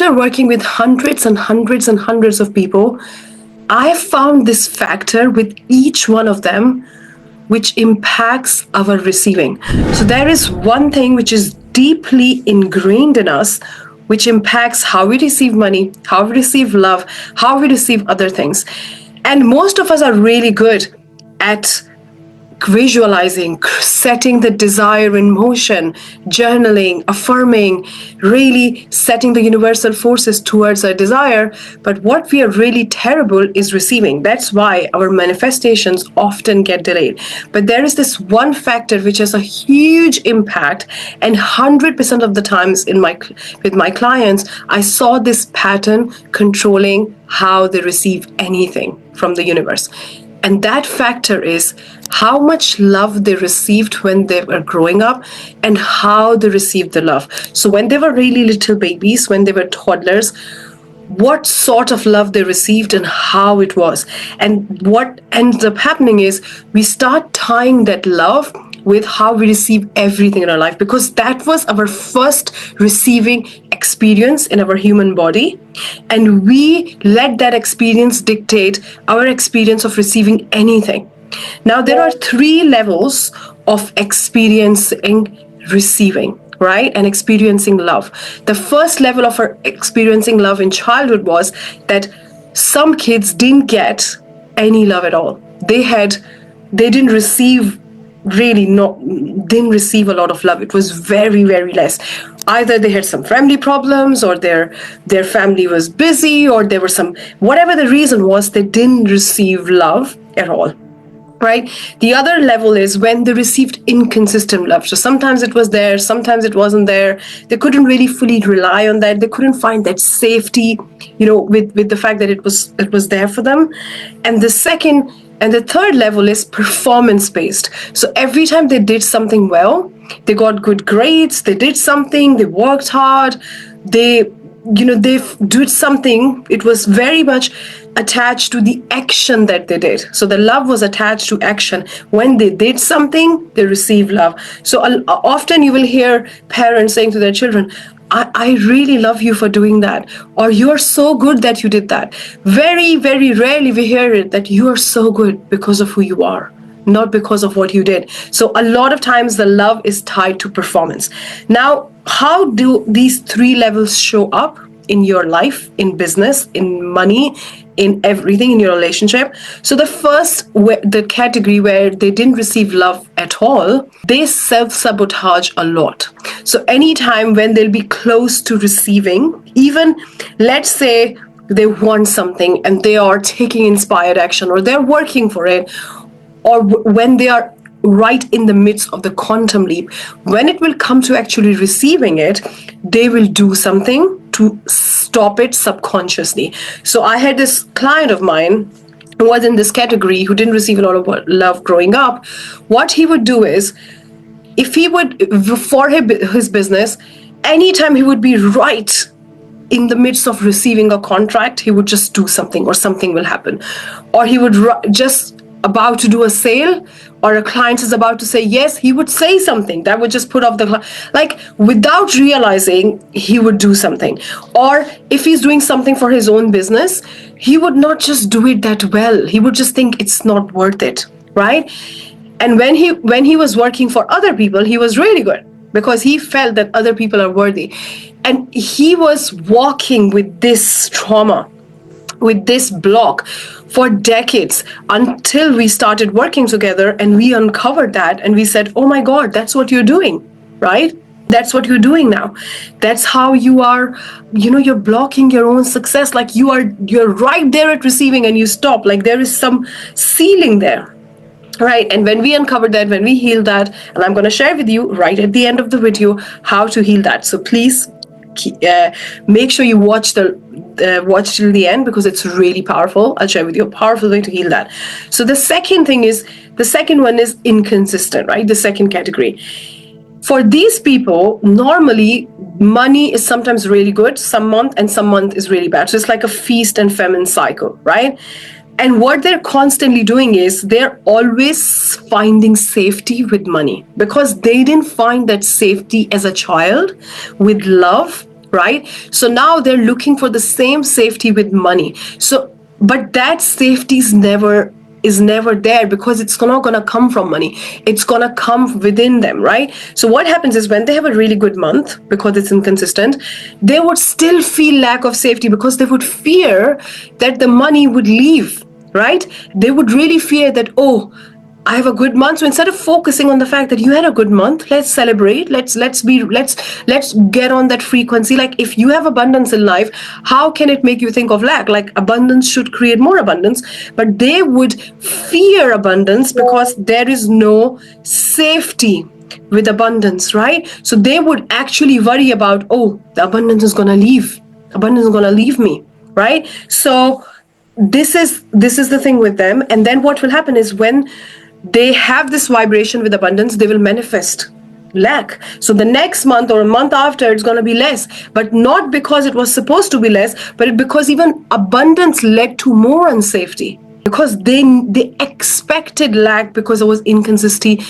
after working with hundreds and hundreds and hundreds of people, I found this factor with each one of them which impacts our receiving. So there is one thing which is deeply ingrained in us, which impacts how we receive money, how we receive love, how we receive other things. And most of us are really good at visualizing, setting the desire in motion, journaling, affirming, really setting the universal forces towards our desire. But what we are really terrible is receiving. That's why our manifestations often get delayed. But there is this one factor which has a huge impact, and 100% of the times with my clients, I saw this pattern controlling how they receive anything from the universe. And that factor is how much love they received when they were growing up and how they received the love. So when they were really little babies, when they were toddlers, what sort of love they received and how it was. And what ends up happening is we start tying that love with how we receive everything in our life, because that was our first receiving experience in our human body, and we let that experience dictate our experience of receiving anything. Now, there are 3 levels of experiencing receiving, right? And experiencing love. The first level of our experiencing love in childhood was that some kids didn't get any love at all. They didn't receive didn't receive a lot of love. It was very, very less. Either they had some family problems, or their family was busy, or there were whatever the reason was, they didn't receive love at all. Right? The other level is when they received inconsistent love. So sometimes it was there, sometimes it wasn't there. They couldn't really fully rely on that. They couldn't find that safety, with the fact that it was there for them. And the third level is performance-based. So every time they did something well, they got good grades, they did something, they worked hard, they did something, it was very much attached to the action that they did. So the love was attached to action. When they did something, they received love. So often you will hear parents saying to their children, I really love you for doing that, or you're so good that you did that. Very, very rarely we hear it that you are so good because of who you are, not because of what you did. So a lot of times the love is tied to performance. Now, how do these 3 levels show up in your life, in business, in money, in everything, in your relationship? So the first, the category where they didn't receive love at all, they self-sabotage a lot. So anytime when they'll be close to receiving, even let's say they want something and they are taking inspired action, or they're working for it, or when they are right in the midst of the quantum leap, when it will come to actually receiving it, they will do something to stop it subconsciously. So I had this client of mine who was in this category, who didn't receive a lot of love growing up. What he would do is, if he would, for his business, anytime he would be right in the midst of receiving a contract, he would just do something, or something will happen. Or he would just about to do a sale, or a client is about to say yes, he would say something that would just put off the like, without realizing, he would do something. Or if he's doing something for his own business, he would not just do it that well. He would just think it's not worth it, right? And when he was working for other people, he was really good, because he felt that other people are worthy. And he was walking with this trauma, with this block for decades, until we started working together and we uncovered that, and we said, oh my God, that's what you're doing, right? That's what you're doing now. That's how you are, you're blocking your own success. Like you're right there at receiving and you stop. Like there is some ceiling there, right? And when we uncovered that, when we healed that, and I'm going to share with you right at the end of the video how to heal that. So please make sure you watch till the end, because it's really powerful. I'll share with you a powerful way to heal that. So the second one is inconsistent, right? The second category. For these people, normally money is sometimes really good some month, and some month is really bad. So it's like a feast and famine cycle, right? And what they're constantly doing is they're always finding safety with money, because they didn't find that safety as a child with love, right? So now they're looking for the same safety with money. So, but that safety is never there, because it's not going to come from money. It's going to come within them, right? So what happens is, when they have a really good month, because it's inconsistent, they would still feel lack of safety, because they would fear that the money would leave, right? They would really fear that, oh, I have a good month. So instead of focusing on the fact that you had a good month, let's celebrate. Let's get on that frequency. Like, if you have abundance in life, how can it make you think of lack? Like, abundance should create more abundance, but they would fear abundance because there is no safety with abundance, right? So they would actually worry about, oh, the abundance is gonna leave. Abundance is gonna leave me, right? So this is the thing with them. And then what will happen is, when they have this vibration with abundance, they will manifest lack. So the next month or a month after, it's going to be less, but not because it was supposed to be less, but because even abundance led to more unsafety, because they expected lack, because there was inconsistency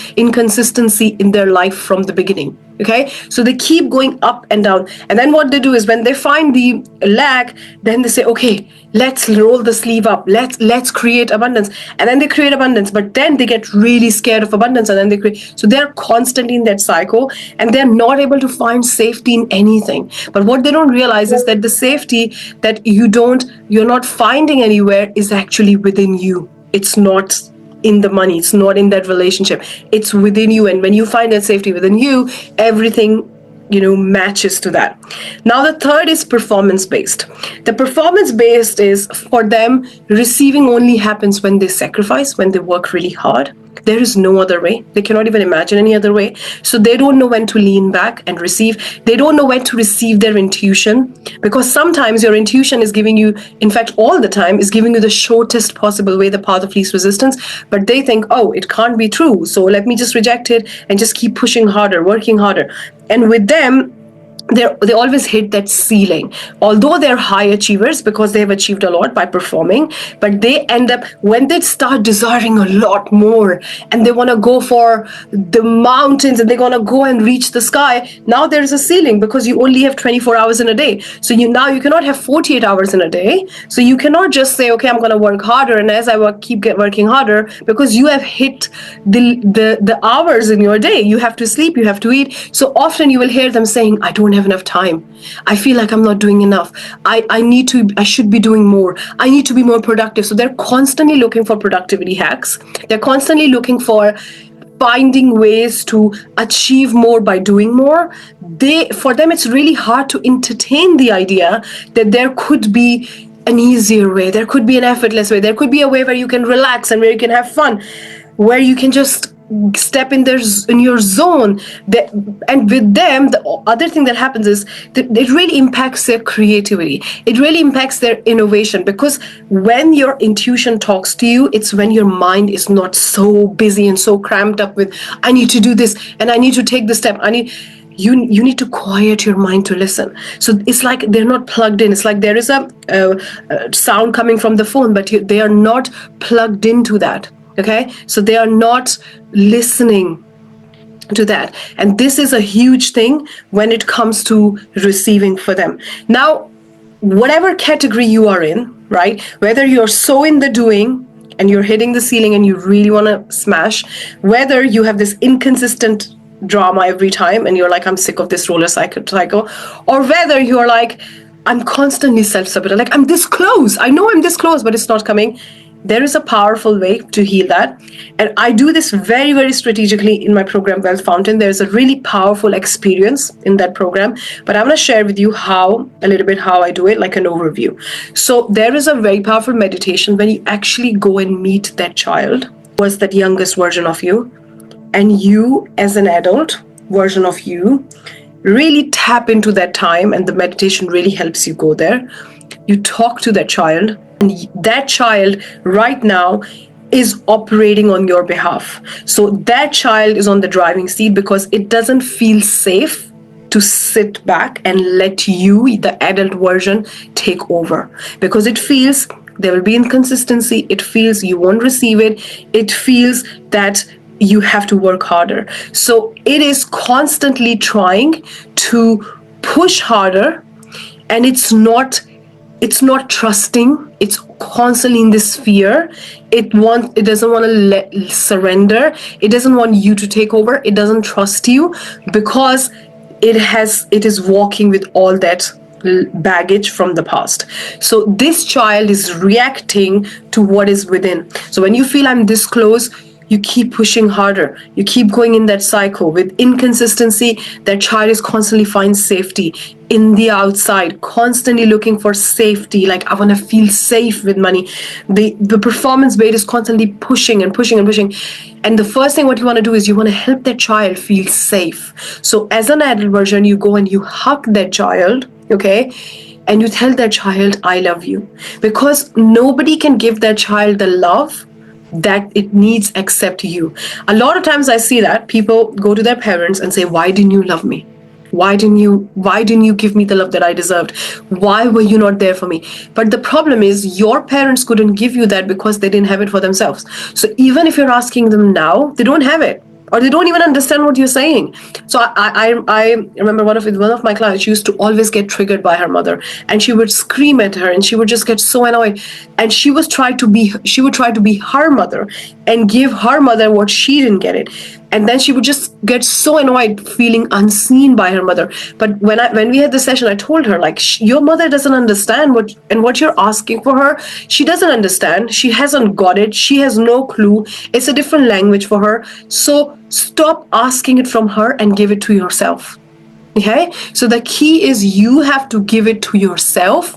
in their life from the beginning. Okay, so they keep going up and down, and then what they do is, when they find the lack, then they say, okay, let's roll the sleeve up, let's create abundance. And then they create abundance, but then they get really scared of abundance, and then they create. So they're constantly in that cycle, and they're not able to find safety in anything. But what they don't realize is that the safety that you're not finding anywhere is actually within you. It's not in the money, it's not in that relationship, it's within you. And when you find that safety within you, everything matches to that. Now the third is performance based. The performance based is, for them, receiving only happens when they sacrifice, when they work really hard. There is no other way. They cannot even imagine any other way. So they don't know when to lean back and receive. They don't know when to receive their intuition, because sometimes your intuition is giving you, in fact, all the time, is giving you the shortest possible way, the path of least resistance. But they think, oh, it can't be true, so let me just reject it and just keep pushing harder, working harder. And with them, they always hit that ceiling, although they're high achievers, because they have achieved a lot by performing. But they end up, when they start desiring a lot more, and they want to go for the mountains, and they're going to go and reach the sky, now there's a ceiling, because you only have 24 hours in a day. So you cannot have 48 hours in a day. So you cannot just say, okay, I'm going to work harder, and as I keep working harder, because you have hit the hours in your day. You have to sleep, you have to eat. So often you will hear them saying, I don't have enough time. I feel like I'm not doing enough. I should be doing more. I need to be more productive. So they're constantly looking for productivity hacks. They're constantly looking for finding ways to achieve more by doing more. For them, it's really hard to entertain the idea that there could be an easier way. There could be an effortless way. There could be a way where you can relax and where you can have fun, where you can just step in your zone. And with them, the other thing that happens is that it really impacts their creativity. It really impacts their innovation, because when your intuition talks to you, it's when your mind is not so busy and so cramped up with, I need to do this and I need to take this step. You need to quiet your mind to listen. So it's like they're not plugged in. It's like there is a sound coming from the phone, but they are not plugged into that. Okay, so they are not listening to that. And this is a huge thing when it comes to receiving for them. Now, whatever category you are in, right, whether you're so in the doing and you're hitting the ceiling and you really want to smash, whether you have this inconsistent drama every time and you're like, I'm sick of this roller cycle, or whether you're like, I'm constantly self-sabotage, like I'm this close, I know I'm this close, but it's not coming. There is a powerful way to heal that. And I do this very, very strategically in my program, Wealth Fountain. There's a really powerful experience in that program, but I'm going to share with you a little bit how I do it, like an overview. So there is a very powerful meditation when you actually go and meet that child, was that youngest version of you, and you as an adult version of you really tap into that time, and the meditation really helps you go there. You talk to that child, and that child right now is operating on your behalf. So that child is on the driving seat, because it doesn't feel safe to sit back and let you, the adult version, take over, because it feels there will be inconsistency. It feels you won't receive it. It feels that you have to work harder. So it is constantly trying to push harder and it's not trusting. It's constantly in this fear. It doesn't want to surrender. It doesn't want you to take over. It doesn't trust you because it is walking with all that baggage from the past. So this child is reacting to what is within. So when you feel I'm this close, you keep pushing harder. You keep going in that cycle. With inconsistency, that child is constantly finding safety in the outside, constantly looking for safety. Like, I want to feel safe with money. The performance bait is constantly pushing and pushing and pushing. And the first thing what you want to do is you want to help that child feel safe. So as an adult version, you go and you hug that child, okay? And you tell that child, I love you. Because nobody can give that child the love that it needs except you. A lot of times I see that people go to their parents and say, why didn't you love me? Why didn't you give me the love that I deserved? Why were you not there for me? But the problem is your parents couldn't give you that because they didn't have it for themselves. So even if you're asking them now, they don't have it, or they don't even understand what you're saying. So I remember one of my clients, she used to always get triggered by her mother, and she would scream at her, and she would just get so annoyed. And she would try to be her mother and give her mother what she didn't get it. And then she would just get so annoyed, feeling unseen by her mother. But when we had the session, I told her, like, your mother doesn't understand what you're asking for her. She doesn't understand. She hasn't got it. She has no clue. It's a different language for her. So stop asking it from her and give it to yourself. Okay, so the key is you have to give it to yourself.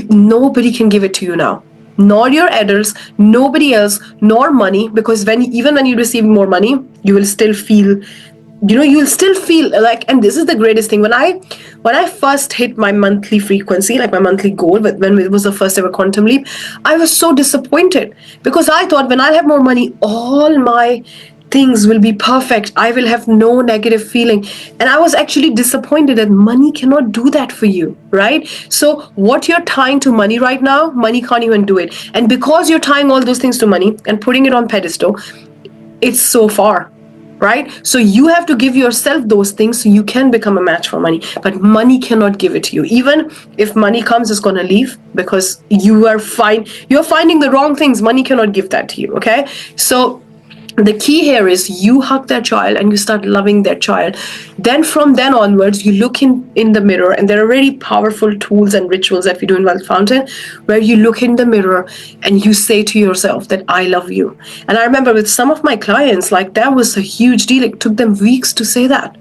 Nobody can give it to you now, nor your adults, nobody else, nor money. Because even when you receive more money, you will still feel, like, and this is the greatest thing. When I first hit my monthly frequency, like my monthly goal, when it was the first ever quantum leap, I was so disappointed because I thought when I have more money, all my things will be perfect. I will have no negative feeling. And I was actually disappointed that money cannot do that for you, right? So what you're tying to money right now, money can't even do it. And because you're tying all those things to money and putting it on pedestal, it's so far, right? So you have to give yourself those things so you can become a match for money. But money cannot give it to you. Even if money comes, it's going to leave because you're finding the wrong things. Money cannot give that to you, okay? So the key here is you hug that child and you start loving that child. Then from then onwards, you look in the mirror, and there are really powerful tools and rituals that we do in Wealth Fountain, where you look in the mirror and you say to yourself that I love you. And I remember with some of my clients, like, that was a huge deal. It took them weeks to say that,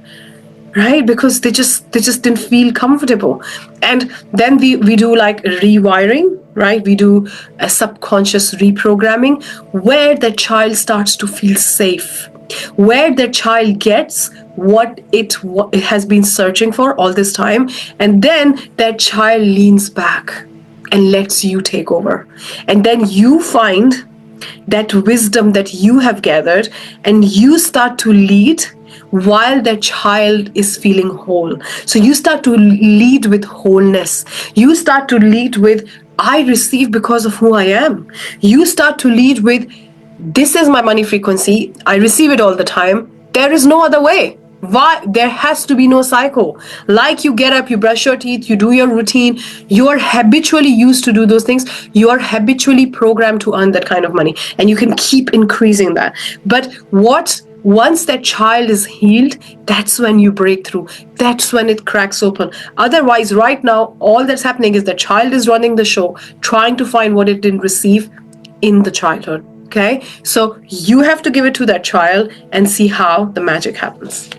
right? Because they just didn't feel comfortable. And then we do like rewiring, right? We do a subconscious reprogramming where the child starts to feel safe, where the child gets what it has been searching for all this time. And then that child leans back and lets you take over. And then you find that wisdom that you have gathered, and you start to lead while the child is feeling whole. So you start to lead with wholeness. You start to lead with, I receive because of who I am. You start to lead with, this is my money frequency. I receive it all the time. There is no other way. Why? There has to be no cycle. Like, you get up, you brush your teeth, you do your routine, you are habitually used to do those things. You are habitually programmed to earn that kind of money, and you can keep increasing that. But once that child is healed, that's when you break through. That's when it cracks open. Otherwise, right now, all that's happening is the child is running the show, trying to find what it didn't receive in the childhood. Okay? So you have to give it to that child and see how the magic happens.